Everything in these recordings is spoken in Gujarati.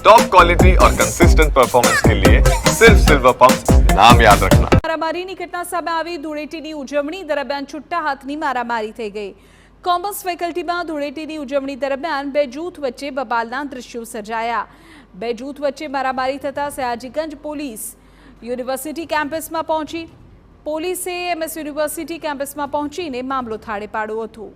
टॉप क्वालिटी और कंसिस्टेंट परफॉर्मेंस के लिए सिर्फ सिल्वर पंप नाम याद रखना। મારામારીની ઘટના સામે આવી ધૂળેટીની ઉજવણી દરમિયાન છૂટા હાથની મારામારી થઈ ગઈ। કોમર્સ ફેકલ્ટીમાં ધૂળેટીની ઉજવણી દરમિયાન બે જૂથ વચ્ચે બબાલના દ્રશ્યો સર્જાયા। બે જૂથ વચ્ચે મારામારી થતા સયાજીગંજ પોલીસ યુનિવર્સિટી કેમ્પસમાં પહોંચી। પોલીસે એમએસ યુનિવર્સિટી કેમ્પસમાં પહોંચીને મામલો થાળે પાડ્યો હતો।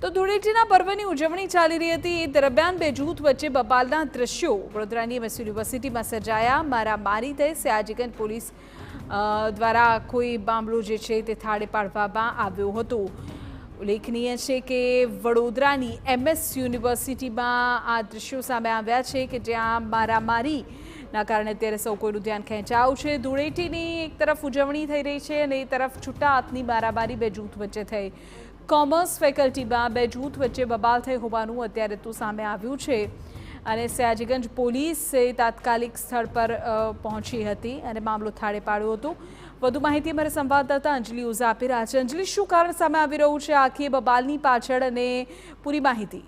તો ધૂળેટીના પર્વની ઉજવણી ચાલી રહી હતી એ દરમિયાન બે જૂથ વચ્ચે બબાલના દ્રશ્યો વડોદરાની એમએસ યુનિવર્સિટીમાં સર્જાયા। મારામારી થઈ સયાજીગંજ પોલીસ દ્વારા કોઈ મામલો જે છે તે થાળે પાડવામાં આવ્યો હતો। ઉલ્લેખનીય છે કે વડોદરાની એમએસ યુનિવર્સિટીમાં આ દ્રશ્યો સામે આવ્યા છે કે જ્યાં મારામારીના કારણે અત્યારે સૌ કોઈનું ધ્યાન ખેંચાયું છે। ધૂળેટીની એક તરફ ઉજવણી થઈ રહી છે અને એ તરફ છૂટા હાથની મારામારી બે જૂથ વચ્ચે થઈ। કોમર્સ ફેકલ્ટીમાં બે જૂથ વચ્ચે બબાલ થઈ હોવાનું અત્યારે તો સામે આવ્યું છે અને સયાજીગંજ પોલીસે તાત્કાલિક સ્થળ પર પહોંચી હતી અને મામલો થાળે પાડ્યો હતો। વધુ માહિતી અમારા સંવાદદાતા અંજલિ ઓઝા આપી રહ્યા છે। અંજલિ, શું કારણ સામે આવી રહ્યું છે આખી બબાલની પાછળ અને પૂરી માહિતી?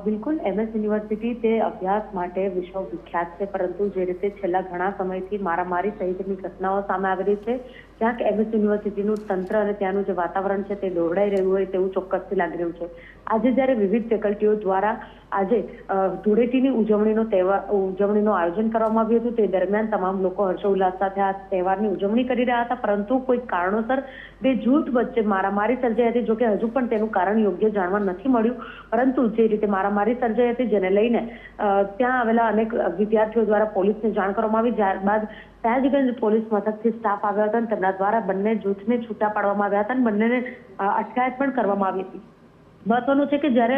બિલકુલ, એમએસ યુનિવર્સિટી તે અભ્યાસ માટે વિશ્વ વિખ્યાત છે, પરંતુ જે રીતે છેલ્લા ઘણા સમયથી મારામારી સહિતની ઘટનાઓ સામે આવી રહી છે, ક્યાંક એમએસ યુનિવર્સિટીનું તંત્ર અને ત્યાંનું જે વાતાવરણ છે તે દોરડાઈ રહ્યું હોય તેવું ચોક્કસથી લાગી રહ્યું છે। આજે જ્યારે વિવિધ ફેકલ્ટીઓ દ્વારા આજે ધૂળેટીની ઉજવણીનું આયોજન કરવામાં આવ્યું હતું, તે દરમિયાન તમામ લોકો હર્ષોલ્લાસ સાથે આ તહેવારની ઉજવણી કરી રહ્યા હતા, પરંતુ કોઈ કારણોસર બે જૂથ વચ્ચે મારામારી સર્જાઈ હતી। જોકે હજુ પણ તેનું કારણ યોગ્ય જાણવા નથી મળ્યું, પરંતુ જે રીતે મારામારી સર્જાઈ હતી જેને લઈને ત્યાં આવેલા અનેક વિદ્યાર્થીઓ દ્વારા પોલીસને જાણ કરવામાં આવી। ત્યારબાદ સયાજીગંજ પોલીસ મથકથી સ્ટાફ આવ્યો હતો અને તેમના દ્વારા બંને જૂથને છૂટા પાડવામાં આવ્યા હતા અને બંનેને અટકાયત પણ કરવામાં આવી હતી। મહત્વનું છે કે જ્યારે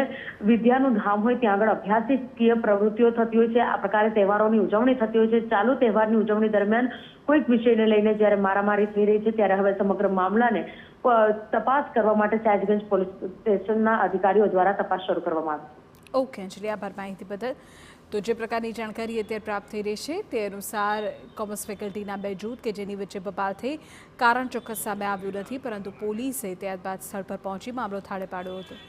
વિદ્યાનું ધામ હોય ત્યાં આગળ અભ્યાસિકીય પ્રવૃત્તિઓ થતી હોય છે, આ પ્રકારે તહેવારોની ઉજવણી થતી હોય છે। ચાલુ તહેવારની ઉજવણી દરમિયાન કોઈક વિષયને લઈને જ્યારે મારામારી થઈ રહી છે ત્યારે હવે સમગ્ર મામલાને તપાસ કરવા માટે સયાજીગંજ પોલીસ સ્ટેશનના અધિકારીઓ દ્વારા તપાસ શરૂ કરવામાં આવી। ઓકે અંજલિ, આભાર માહિતી બદલ। તો જે પ્રકારની જાણકારી અત્યારે પ્રાપ્ત થઈ રહી છે તે અનુસાર કોમર્સ ફેકલ્ટીના બે જૂથ કે જેની વચ્ચે બબાલ થઈ, કારણ ચોક્કસ સામે આવ્યું નથી, પરંતુ પોલીસે ત્યારબાદ સ્થળ પર પહોંચી મામલો થાળે પાડ્યો હતો।